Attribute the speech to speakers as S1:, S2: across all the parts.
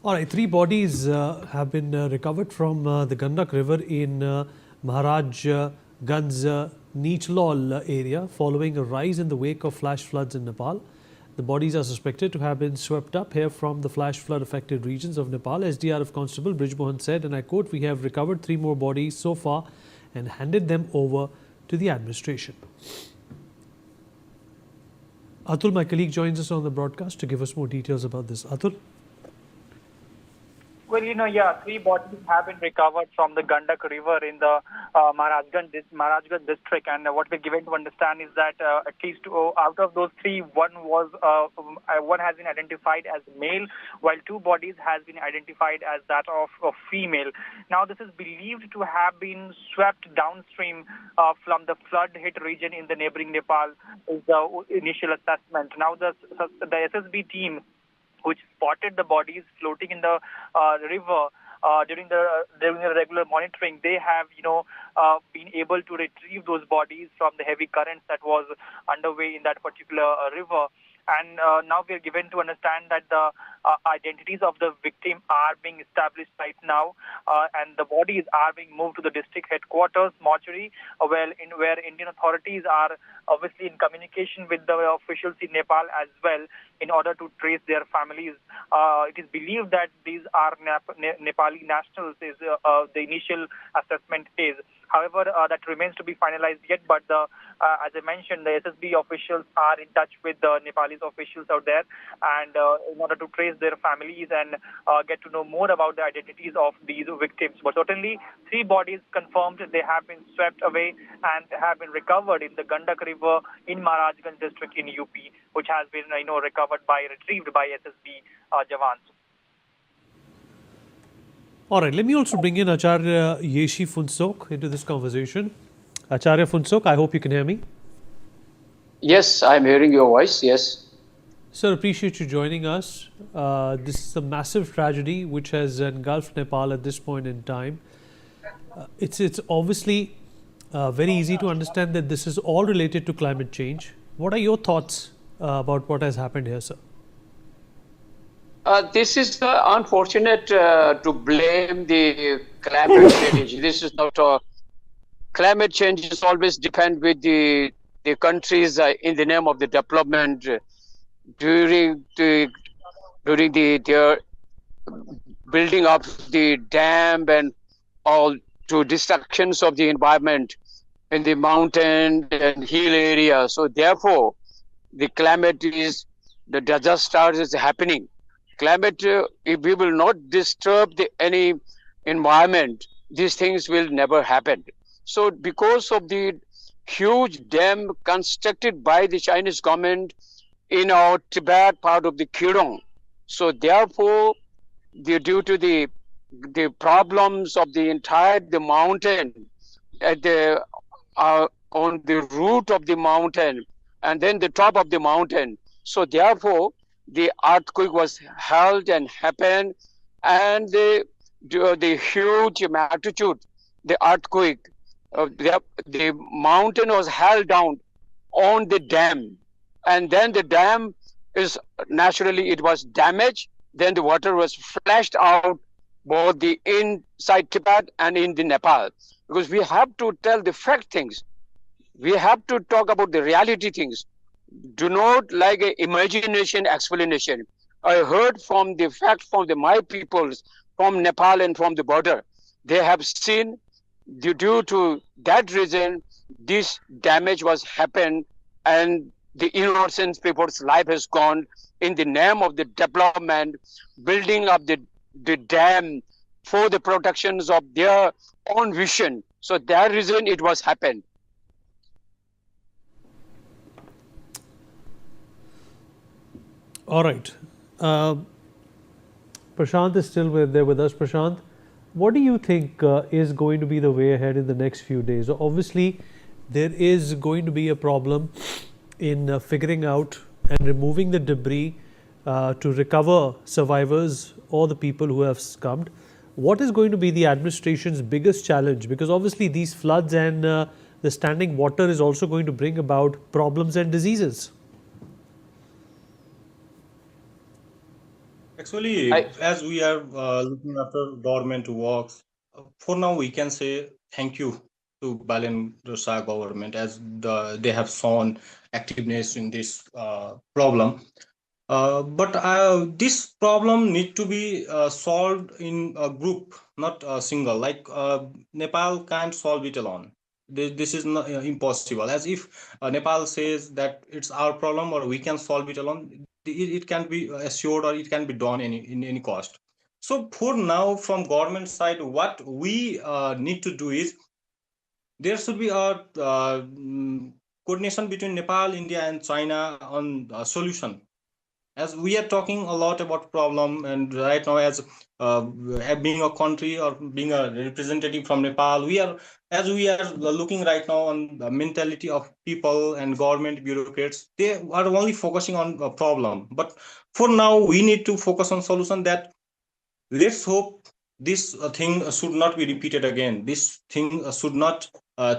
S1: All right, three bodies have been recovered from the Gandak River in Maharajganj Nichlol area following a rise in the wake of flash floods in Nepal. The bodies are suspected to have been swept up here from the flash flood affected regions of Nepal. SDRF Constable Brijmohan said, and I quote, "We have recovered 3 more bodies so far and handed them over to the administration." Atul, my colleague, joins us on the broadcast to give us more details about this. Atul?
S2: Well, 3 bodies have been recovered from the Gandak River in the Maharajganj district, and what we're given to understand is that at least out of those 3, one has been identified as male, while 2 bodies has been identified as that of a female. Now, this is believed to have been swept downstream from the flood-hit region in the neighboring Nepal, is the initial assessment. Now, the SSB team, which spotted the bodies floating in the river during the regular monitoring, they have been able to retrieve those bodies from the heavy currents that was underway in that particular river. And now we are given to understand that the identities of the victim are being established right now, and the bodies are being moved to the district headquarters, mortuary, where Indian authorities are obviously in communication with the officials in Nepal as well in order to trace their families. It is believed that these are Nepali nationals, is the initial assessment is. However, that remains to be finalized yet, but as I mentioned, the SSB officials are in touch with the Nepalese officials out there, and in order to trace their families and get to know more about the identities of these victims. But certainly, 3 bodies confirmed they have been swept away and have been recovered in the Gandak River in Maharajganj district in UP, which has been retrieved by SSB Jawans.
S1: All right, let me also bring in Acharya Yeshi Funsok into this conversation. Acharya Funsok, I hope you can hear me.
S3: Yes, I'm hearing your voice, yes.
S1: Sir, appreciate you joining us. This is a massive tragedy which has engulfed Nepal at this point in time. It's obviously very easy to understand that this is all related to climate change. What are your thoughts about what has happened here, sir?
S3: This is unfortunate to blame the climate change. This is not climate change is always depend with the countries in the name of the development during their building up the dam and all to destructions of the environment in the mountain and hill area. So therefore, the climate is the disaster is happening. Climate, if we will not disturb any environment, these things will never happen. So because of the huge dam constructed by the Chinese government in our Tibet part of the Kirong, so therefore, due to the problems of the entire mountain at on the root of the mountain and then the top of the mountain, so therefore, the earthquake was held and happened, and the huge magnitude, the earthquake, the mountain was held down on the dam, and then the dam is naturally it was damaged. Then the water was flashed out both the inside Tibet and in the Nepal, because we have to tell the fact things. We have to talk about the reality things. Do not like an imagination explanation. I heard from the fact from my peoples from Nepal and from the border. They have seen due to that reason this damage was happened, and the innocent people's life has gone in the name of the development, building up the dam for the protections of their own vision. So that reason it was happened.
S1: All right. Prashant is still there with us. Prashant, what do you think is going to be the way ahead in the next few days? Obviously, there is going to be a problem in figuring out and removing the debris to recover survivors or the people who have succumbed. What is going to be the administration's biggest challenge? Because obviously these floods and the standing water is also going to bring about problems and diseases.
S4: Actually,
S3: I,
S4: as we are looking after government works, for now we can say thank you to Balendra Shah government as they have shown activeness in this problem. But this problem need to be solved in a group, not a single. Like Nepal can't solve it alone. This is not impossible. As if Nepal says that it's our problem or we can solve it alone, it can be assured or it can be done in any cost. So for now, from government side, what we need to do is there should be a coordination between Nepal, India, and China on a solution, as we are talking a lot about problem. And right now, as being a country or being a representative from Nepal, we are looking right now on the mentality of people and government bureaucrats. They are only focusing on a problem, but for now we need to focus on solution. That let's hope this thing should not be repeated again. This thing should not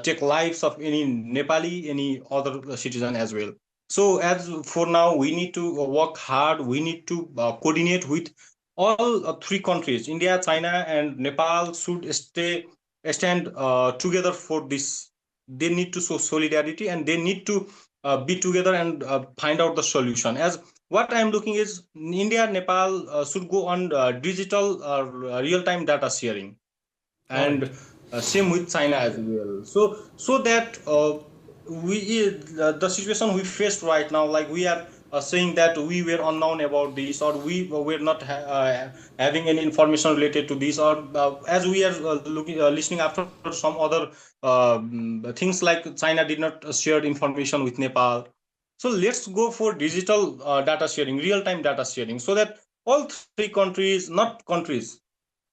S4: take lives of any Nepali, any other citizen as well. So as for now, we need to work hard. We need to coordinate with all three countries: India, China, and Nepal should stand together for this. They need to show solidarity and they need to be together and find out the solution. As what I'm looking is India, Nepal should go on digital real-time data sharing,
S1: All right.
S4: and same with China as well. So that the situation we faced right now, like we are saying that we were unknown about this, or we were not having any information related to this, or as we are looking listening after some other things, like China did not share information with Nepal. So let's go for digital data sharing, real-time data sharing, so that all three countries, not countries,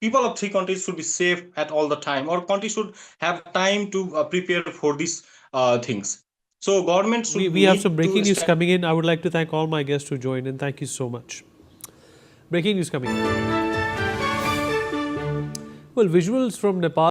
S4: people of three countries should be safe at all the time, or countries should have time to prepare for these things. So government should
S1: We have some
S4: need
S1: breaking
S4: to
S1: news
S4: stand.
S1: coming in. I would like to thank all my guests who joined in. Thank you so much. Breaking news coming in. Well, visuals from Nepal.